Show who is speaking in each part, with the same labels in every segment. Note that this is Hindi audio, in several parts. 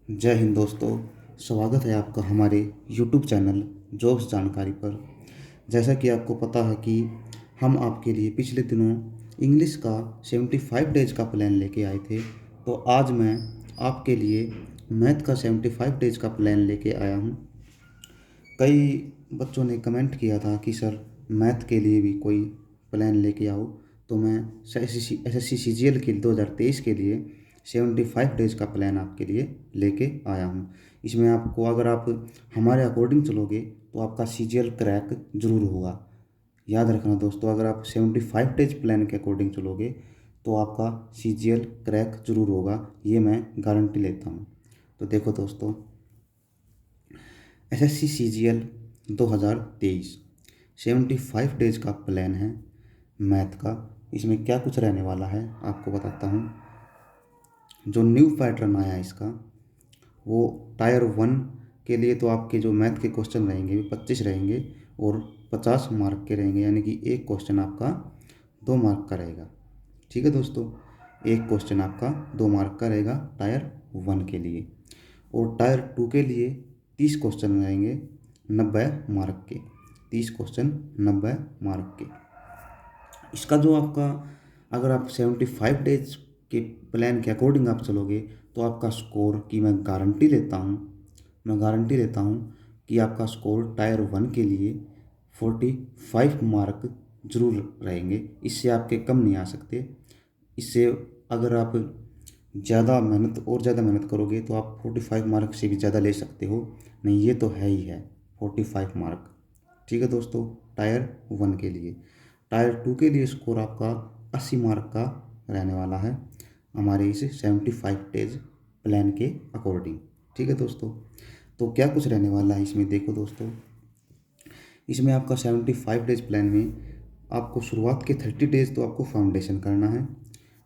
Speaker 1: जय हिंद दोस्तों। स्वागत है आपका हमारे यूट्यूब चैनल जॉब्स जानकारी पर। जैसा कि आपको पता है कि हम आपके लिए पिछले दिनों इंग्लिश का 75 डेज का प्लान लेके आए थे, तो आज मैं आपके लिए मैथ का 75 डेज का प्लान लेके आया हूँ। कई बच्चों ने कमेंट किया था कि सर मैथ के लिए भी कोई प्लान लेके आओ, तो मैं एसएससी सीजीएल के 2023 के लिए 75 डेज का प्लान आपके लिए लेके आया हूँ। इसमें आपको, अगर आप हमारे अकॉर्डिंग चलोगे तो आपका सीजीएल क्रैक जरूर होगा। याद रखना दोस्तों, अगर आप 75 डेज प्लान के अकॉर्डिंग चलोगे तो आपका सीजीएल क्रैक जरूर होगा, ये मैं गारंटी लेता हूँ। तो देखो दोस्तों, एसएससी सीजीएल 2023 75 डेज का प्लान है मैथ का। इसमें क्या कुछ रहने वाला है आपको बताता हूँ। जो न्यू पैटर्न आया है इसका, वो टायर 1 के लिए तो आपके जो मैथ के क्वेश्चन रहेंगे वो 25 रहेंगे और 50 मार्क के रहेंगे, यानी कि एक क्वेश्चन आपका 2 मार्क का रहेगा। ठीक है दोस्तों, एक क्वेश्चन आपका 2 मार्क का रहेगा टायर 1 के लिए। और टायर 2 के लिए 30 क्वेश्चन रहेंगे 90 मार्क के। 30 क्वेश्चन 90 मार्क के। इसका जो आपका, अगर आप 75 डेज के प्लान के अकॉर्डिंग आप चलोगे तो आपका स्कोर की मैं गारंटी लेता हूँ कि आपका स्कोर टायर 1 के लिए 45 मार्क जरूर रहेंगे। इससे आपके कम नहीं आ सकते। इससे अगर आप ज़्यादा मेहनत करोगे तो आप 45 मार्क से भी ज़्यादा ले सकते हो। नहीं, ये तो है ही है 45 मार्क। ठीक है दोस्तों, टायर 1 के लिए। टायर 2 के लिए स्कोर आपका 80 मार्क का रहने वाला है हमारे इस 75 डेज प्लान के अकॉर्डिंग। ठीक है दोस्तों, तो क्या कुछ रहने वाला है इसमें, देखो दोस्तों। इसमें आपका 75 डेज प्लान में आपको शुरुआत के 30 डेज तो आपको फाउंडेशन करना है।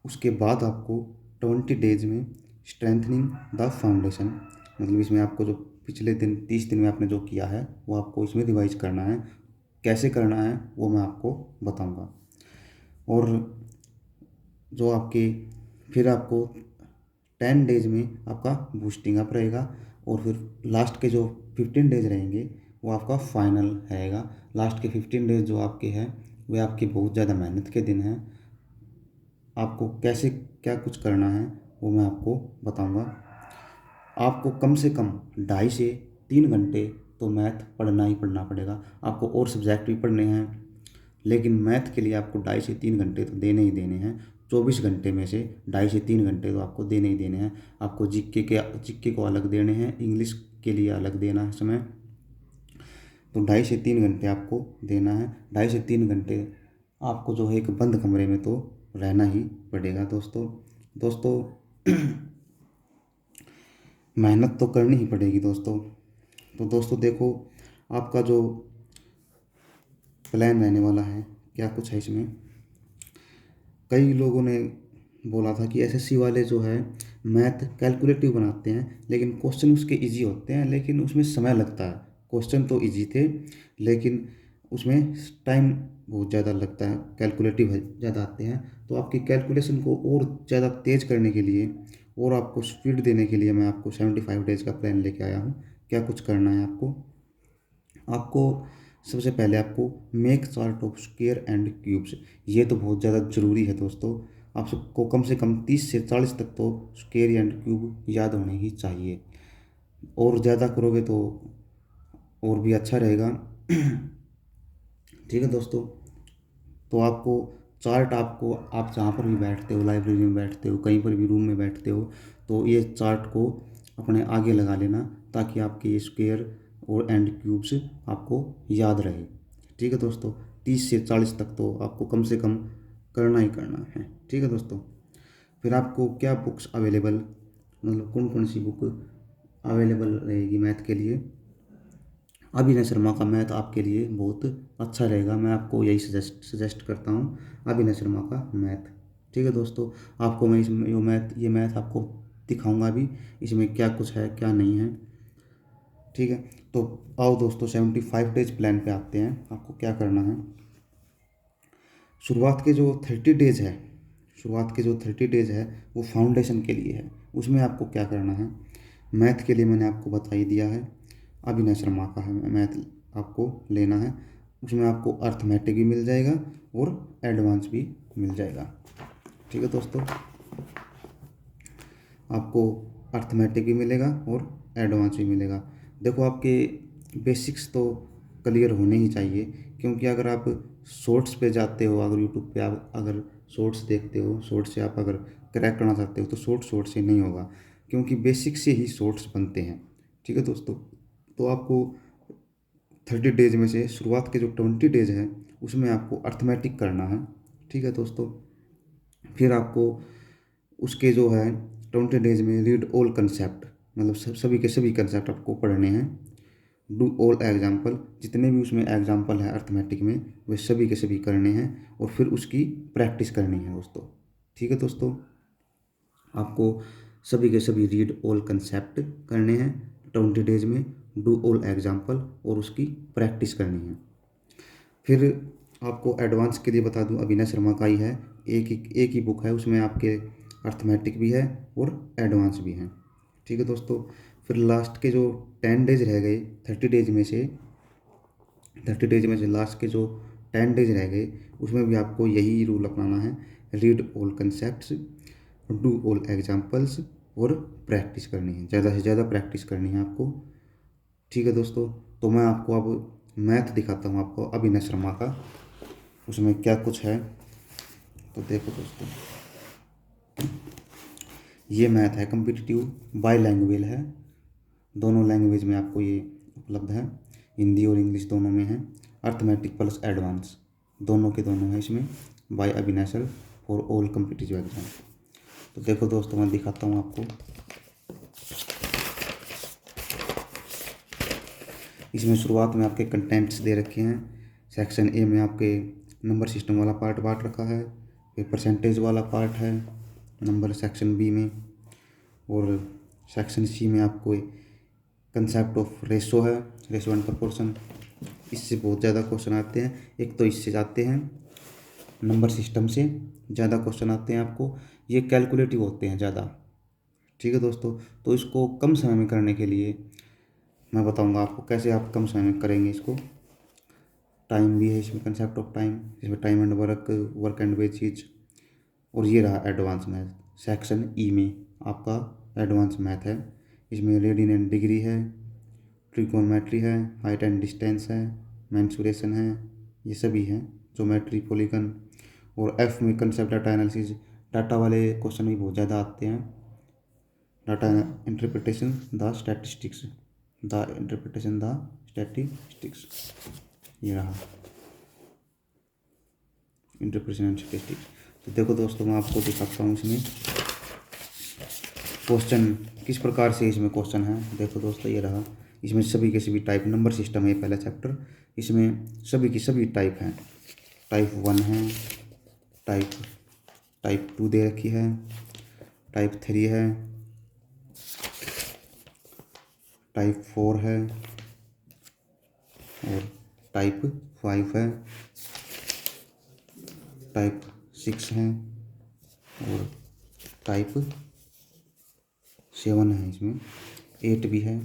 Speaker 1: उसके बाद आपको 20 डेज में स्ट्रेंथनिंग द फाउंडेशन, मतलब इसमें आपको जो पिछले दिन 30 दिन में आपने जो किया है वो आपको इसमें रिवाइज करना है। कैसे करना है वो मैं आपको बताऊंगा। और जो आपके, फिर आपको 10 डेज में आपका बूस्टिंग अप रहेगा। और फिर लास्ट के जो 15 डेज रहेंगे वो आपका फाइनल रहेगा। लास्ट के 15 डेज जो आपके हैं वे आपकी बहुत ज़्यादा मेहनत के दिन हैं। आपको कैसे क्या कुछ करना है वो मैं आपको बताऊंगा। आपको कम से कम 2.5 से 3 घंटे तो मैथ पढ़ना ही पढ़ना पड़ेगा। आपको और सब्जेक्ट भी पढ़ने हैं, लेकिन मैथ के लिए आपको 2.5 से 3 घंटे तो देने ही देने हैं। 24 घंटे में से 2.5 से 3 घंटे तो आपको देने ही देने हैं। आपको जीके को अलग देने हैं, इंग्लिश के लिए अलग देना है समय। तो 2.5 से 3 घंटे आपको देना है। 2.5 से 3 घंटे आपको जो है एक बंद कमरे में तो रहना ही पड़ेगा दोस्तों। दोस्तों मेहनत तो करनी ही पड़ेगी दोस्तों। तो दोस्तों देखो, आपका जो प्लान रहने वाला है क्या कुछ है इसमें। कई लोगों ने बोला था कि एसएससी वाले जो है मैथ कैलकुलेटिव बनाते हैं, लेकिन क्वेश्चन उसके इजी होते हैं, लेकिन उसमें समय लगता है। क्वेश्चन तो इजी थे लेकिन उसमें टाइम बहुत ज़्यादा लगता है, कैलकुलेटिव ज़्यादा आते हैं। तो आपकी कैलकुलेशन को और ज़्यादा तेज़ करने के लिए और आपको स्पीड देने के लिए मैं आपको 75 डेज का प्लान लेके आया हूँ। क्या कुछ करना है आपको। आपको सबसे पहले आपको make chart of square and cubes, ये तो बहुत ज़्यादा ज़रूरी है दोस्तों। आप सबको कम से कम 30 से 40 तक तो स्क्वायर एंड क्यूब याद होने ही चाहिए। और ज़्यादा करोगे तो और भी अच्छा रहेगा। ठीक है दोस्तों, तो आपको चार्ट, आपको आप जहाँ पर भी बैठते हो, लाइब्रेरी में बैठते हो, कहीं पर भी रूम में बैठते हो, तो ये चार्ट को अपने आगे लगा लेना ताकि आपके ये स्क्वायर और एंड क्यूब्स आपको याद रहे। ठीक है दोस्तों, 30 से 40 तक तो आपको कम से कम करना ही करना है। ठीक है दोस्तों, फिर आपको क्या बुक्स अवेलेबल, मतलब कौन कौन सी बुक अवेलेबल रहेगी मैथ के लिए। अभिनय शर्मा का मैथ आपके लिए बहुत अच्छा रहेगा, मैं आपको यही सजेस्ट करता हूँ, अभिनय शर्मा का मैथ। ठीक है दोस्तों, आपको मैं इसमें ये मैथ आपको दिखाऊंगा भी, इसमें क्या कुछ है क्या नहीं है। ठीक है, तो आओ दोस्तों 75 डेज प्लान पे आते हैं। आपको क्या करना है। शुरुआत के जो 30 डेज है शुरुआत के जो 30 डेज है वो फाउंडेशन के लिए है। उसमें आपको क्या करना है, मैथ के लिए मैंने आपको बता ही दिया है, अभिनय शर्मा का है मैथ आपको लेना है। उसमें आपको अर्थमेटिक भी मिल जाएगा और एडवांस भी मिल जाएगा। ठीक है दोस्तों, आपको अर्थमेटिक भी मिलेगा और एडवांस भी मिलेगा। देखो आपके बेसिक्स तो क्लियर होने ही चाहिए, क्योंकि अगर आप शॉर्ट्स पे जाते हो, अगर यूट्यूब पे आप अगर शॉर्ट्स देखते हो, शॉर्ट्स से आप अगर क्रैक करना चाहते हो तो शॉर्ट से नहीं होगा, क्योंकि बेसिक से ही शॉर्ट्स बनते हैं। ठीक है दोस्तों, तो आपको 30 डेज में से शुरुआत के जो 20 डेज हैं उसमें आपको अर्थमेटिक करना है। ठीक है दोस्तों, फिर आपको उसके जो है 20 डेज में रीड ऑल कंसेप्ट, मतलब सभी के सभी कंसेप्ट आपको पढ़ने हैं। डू ऑल एग्जाम्पल, जितने भी उसमें एग्जाम्पल है अर्थमेटिक में वे सभी के सभी करने हैं, और फिर उसकी प्रैक्टिस करनी है दोस्तों। ठीक है दोस्तों, आपको सभी के सभी रीड ऑल कंसेप्ट करने हैं 20 डेज में, डू ऑल एग्जाम्पल, और उसकी प्रैक्टिस करनी है। फिर आपको एडवांस के लिए बता दूं, अभिनय शर्मा का ही है, एक ही बुक है, उसमें आपके अर्थमेटिक भी है और एडवांस भी है। ठीक है दोस्तों, फिर लास्ट के जो 10 डेज रह गए 30 डेज में से, 30 डेज में से लास्ट के जो 10 डेज रह गए उसमें भी आपको यही रूल अपनाना है, read all concepts, do all examples, और प्रैक्टिस करनी है, ज़्यादा से ज़्यादा प्रैक्टिस करनी है आपको। ठीक है दोस्तों, तो मैं आपको अब मैथ दिखाता हूँ आपको अभिनय शर्मा का, उसमें क्या कुछ है। तो देखो दोस्तों, ये मैथ है कम्पिटिटिव, बाई लैंग्वेज है, दोनों लैंग्वेज में आपको ये उपलब्ध है, हिंदी और इंग्लिश दोनों में है। अर्थमेटिक प्लस एडवांस दोनों के दोनों है इसमें, बाय अभिनय sir, for all competitive exam. तो देखो दोस्तों, मैं दिखाता हूँ आपको। इसमें शुरुआत में आपके कंटेंट्स दे रखे हैं। सेक्शन ए में आपके नंबर सिस्टम वाला पार्ट बांट रखा है, फिर परसेंटेज वाला पार्ट है नंबर सेक्शन बी में, और सेक्शन सी में आपको कंसेप्ट ऑफ रेशो है, रेशो एंड प्रपोर्शन। इससे बहुत ज़्यादा क्वेश्चन आते हैं, एक तो इससे जाते हैं, नंबर सिस्टम से ज़्यादा क्वेश्चन आते हैं आपको, ये कैलकुलेटिव होते हैं ज़्यादा। ठीक है दोस्तों, तो इसको कम समय में करने के लिए मैं बताऊंगा आपको कैसे आप कम समय में करेंगे इसको। टाइम भी है इसमें, कंसेप्ट ऑफ टाइम, इसमें time and work and wages. और ये रहा एडवांस मैथ, सेक्शन ई में आपका एडवांस मैथ है। इसमें रेडियन एंड डिग्री है, ट्रिगोनोमेट्री है, हाइट एंड डिस्टेंस है, मेंसुरेशन है, ये सभी हैं, ज्योमेट्री, पॉलीगन। और एफ में कंसेप्ट डाटा एनालिसिस, डाटा वाले क्वेश्चन भी बहुत ज़्यादा आते हैं। Data interpretation the statistics, the interpretation the statistics, ये रहा इंटरप्रिटेशन एंड स्टैटिस्टिक्स। तो देखो दोस्तों, मैं आपको दिखाता हूँ इसमें क्वेश्चन किस प्रकार से इसमें क्वेश्चन है। देखो दोस्तों, ये रहा, इसमें सभी के सभी टाइप, नंबर सिस्टम है पहला चैप्टर, इसमें सभी की सभी टाइप हैं। टाइप 1 है, टाइप 2 दे रखी है, टाइप 3 है, टाइप 4 है, और टाइप 5 है, टाइप 6 है, और टाइप 7 है, इसमें 8 भी है।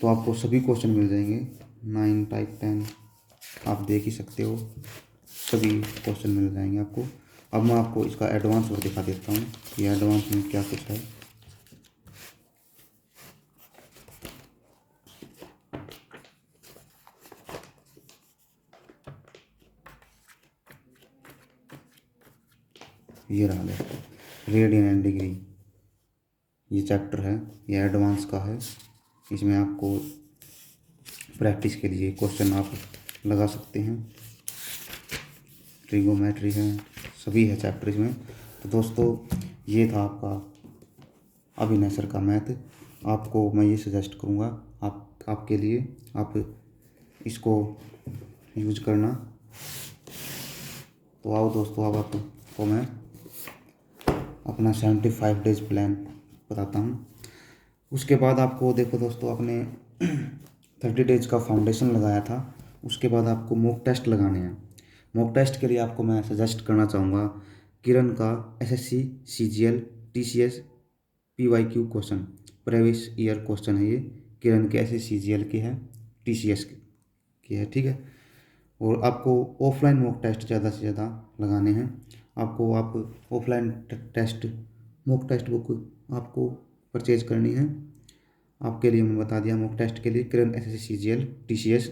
Speaker 1: तो आपको सभी क्वेश्चन मिल जाएंगे, 9, टाइप 10 आप देख ही सकते हो, सभी क्वेश्चन मिल जाएंगे आपको। अब मैं आपको इसका एडवांस और दिखा देता हूँ, ये एडवांस में क्या कुछ है। ये रहा रेडियन एंड डिग्री, ये चैप्टर है, ये एडवांस का है। इसमें आपको प्रैक्टिस के लिए क्वेश्चन आप लगा सकते हैं, ट्रिगोमेट्री है, सभी है चैप्टर इसमें। तो दोस्तों, ये था आपका अभिनय सर का मैथ। आपको मैं ये सजेस्ट करूँगा, आपके लिए आप इसको यूज करना। तो आओ दोस्तों, अब आपको मैं अपना 75 डेज प्लान बताता हूँ। उसके बाद आपको देखो दोस्तों, आपने 30 डेज का फाउंडेशन लगाया था, उसके बाद आपको मॉक टेस्ट लगाने हैं। मॉक टेस्ट के लिए आपको मैं सजेस्ट करना चाहूँगा किरण का SSC CGL TCS PYQ question previous year question है ये, किरण के SSCGL के है, TCS की है, ठीक है। और आपको ऑफलाइन मॉक टेस्ट ज़्यादा से ज़्यादा लगाने हैं। आप offline test mock test book आपको परचेज करनी है। आपके लिए मैं बता दिया मॉक टेस्ट के लिए किरण SSCGL TCS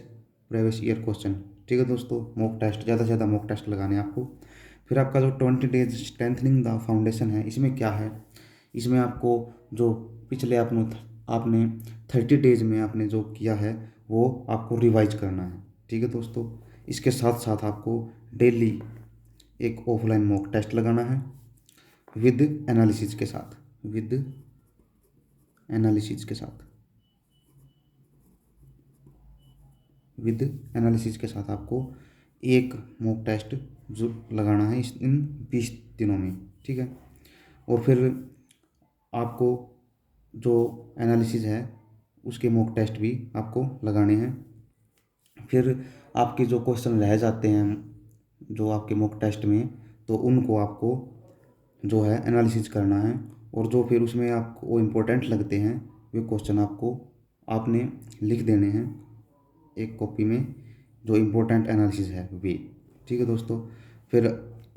Speaker 1: previous year question, ठीक है दोस्तों। मॉक टेस्ट ज़्यादा से ज़्यादा मॉक टेस्ट लगाने हैं आपको। फिर आपका जो 20 डेज स्ट्रेंथनिंग द फाउंडेशन है, इसमें क्या है, इसमें आपको जो पिछले आपने 30 डेज में आपने जो किया है वो आपको रिवाइज करना है, ठीक है दोस्तों। इसके साथ साथ आपको डेली एक ऑफलाइन मॉक टेस्ट लगाना है विद एनालिसिस के साथ, विद एनालिसिस के साथ, विद एनालिसिस के साथ आपको एक मॉक टेस्ट जो लगाना है इन 20 दिनों में, ठीक है। और फिर आपको जो एनालिसिस है उसके मॉक टेस्ट भी आपको लगाने हैं। फिर आपके जो क्वेश्चन रह जाते हैं जो आपके मॉक टेस्ट में, तो उनको आपको जो है एनालिसिस करना है। और जो फिर उसमें आपको इम्पोर्टेंट लगते हैं वे क्वेश्चन आपने लिख देने हैं एक कॉपी में, जो इम्पोर्टेंट एनालिसिस है वे, ठीक है दोस्तों। फिर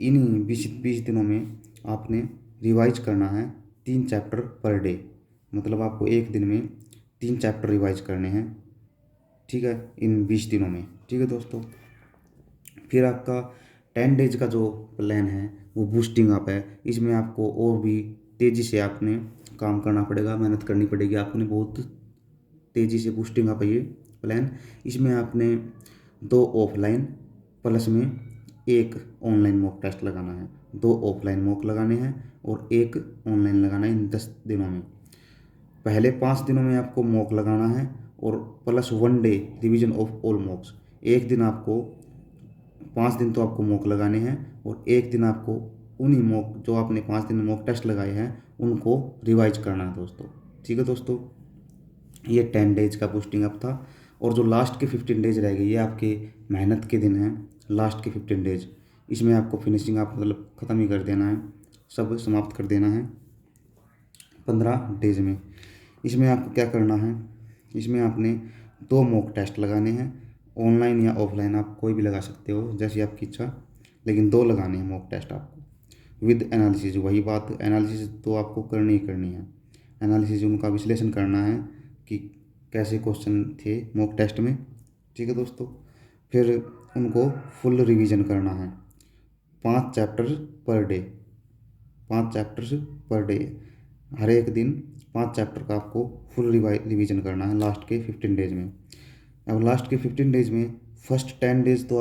Speaker 1: इन 20 दिनों में आपने रिवाइज करना है 3 चैप्टर पर डे, मतलब आपको एक दिन में 3 चैप्टर रिवाइज करने हैं, ठीक है, इन 20 दिनों में, ठीक है दोस्तों। फिर आपका 10 डेज का जो प्लान है वो बूस्टिंग अप है। इसमें आपको और भी तेज़ी से आपने काम करना पड़ेगा, मेहनत करनी पड़ेगी आपने, बहुत तेज़ी से बूस्टिंग अप है ये प्लान। इसमें आपने 2 ऑफलाइन प्लस में 1 ऑनलाइन मॉक टेस्ट लगाना है, 2 ऑफलाइन मॉक लगाने हैं और 1 ऑनलाइन लगाना है इन 10 दिनों में। पहले 5 दिनों में आपको मॉक लगाना है और plus 1 day revision of all मॉक्स। एक दिन आपको 5 दिन तो आपको मॉक लगाने हैं और एक दिन आपको उन्हीं मॉक जो आपने 5 दिन में मॉक टेस्ट लगाए हैं उनको रिवाइज करना है दोस्तों, ठीक है दोस्तों। ये 10 डेज का बूस्टिंग अप था। और जो लास्ट के 15 डेज रह गए ये आपके मेहनत के दिन हैं, लास्ट के 15 डेज। इसमें आपको फिनिशिंग आप मतलब ख़त्म ही कर देना है, सब समाप्त कर देना है 15 डेज में। इसमें आपको क्या करना है, इसमें आपने 2 मॉक टेस्ट लगाने हैं, ऑनलाइन या ऑफलाइन आप कोई भी लगा सकते हो जैसी आपकी इच्छा, लेकिन 2 लगाने हैं मॉक टेस्ट आपको विद एनालिसिस। वही बात, एनालिसिस तो आपको करनी ही करनी है, एनालिसिस उनका विश्लेषण करना है कि कैसे क्वेश्चन थे मॉक टेस्ट में, ठीक है दोस्तों। फिर उनको फुल रिवीजन करना है, 5 chapter per day, 5 chapters per day, हर एक दिन 5 चैप्टर का आपको फुल रिवीजन करना है लास्ट के 15 डेज में। अब लास्ट के 15 डेज में फर्स्ट 10 डेज तो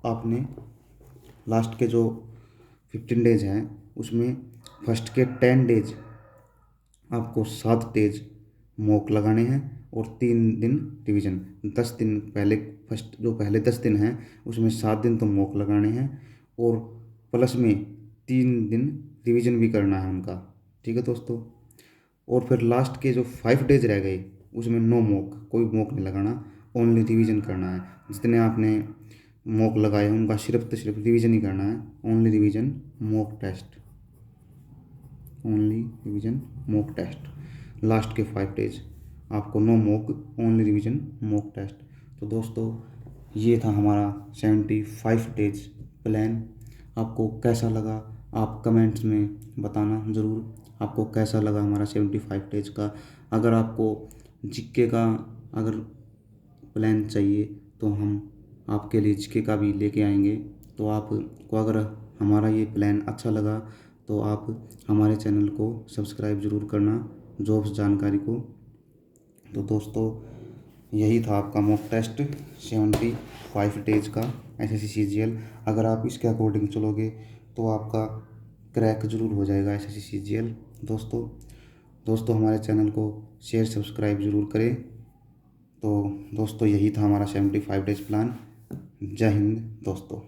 Speaker 1: आपने लास्ट के जो 15 डेज हैं उसमें फर्स्ट के 10 डेज आपको 7 डेज मॉक लगाने हैं और 3 दिन रिवीजन। 10 दिन पहले फर्स्ट जो पहले 10 दिन हैं उसमें 7 दिन तो मॉक लगाने हैं और प्लस में 3 दिन रिवीजन भी करना है उनका, ठीक है दोस्तों। और फिर लास्ट के जो 5 डेज रह गए उसमें नो मॉक, कोई मॉक नहीं लगाना, ओनली रिवीजन करना है। जितने आपने मॉक लगाए हैं उनका सिर्फ तो सिर्फ रिवीजन ही करना है, only revision mock test, only revision mock test. Last के 5 डेज आपको no mock, only revision mock test. तो दोस्तों ये था हमारा 75 डेज प्लान। आपको कैसा लगा आप कमेंट्स में बताना ज़रूर, आपको कैसा लगा हमारा 75 डेज का। अगर आपको जीके का अगर प्लान चाहिए तो हम आपके लिए जीके का भी लेके आएंगे। तो आपको अगर हमारा ये प्लान अच्छा लगा तो आप हमारे चैनल को सब्सक्राइब ज़रूर करना, जॉब्स जानकारी को। तो दोस्तों यही था आपका मॉक टेस्ट 75 डेज का SSCGL। अगर आप इसके अकॉर्डिंग चलोगे तो आपका क्रैक ज़रूर हो जाएगा SSCGL। दोस्तों हमारे चैनल को शेयर सब्सक्राइब ज़रूर करें। तो दोस्तों यही था हमारा 75 डेज प्लान। जय हिंद दोस्तों।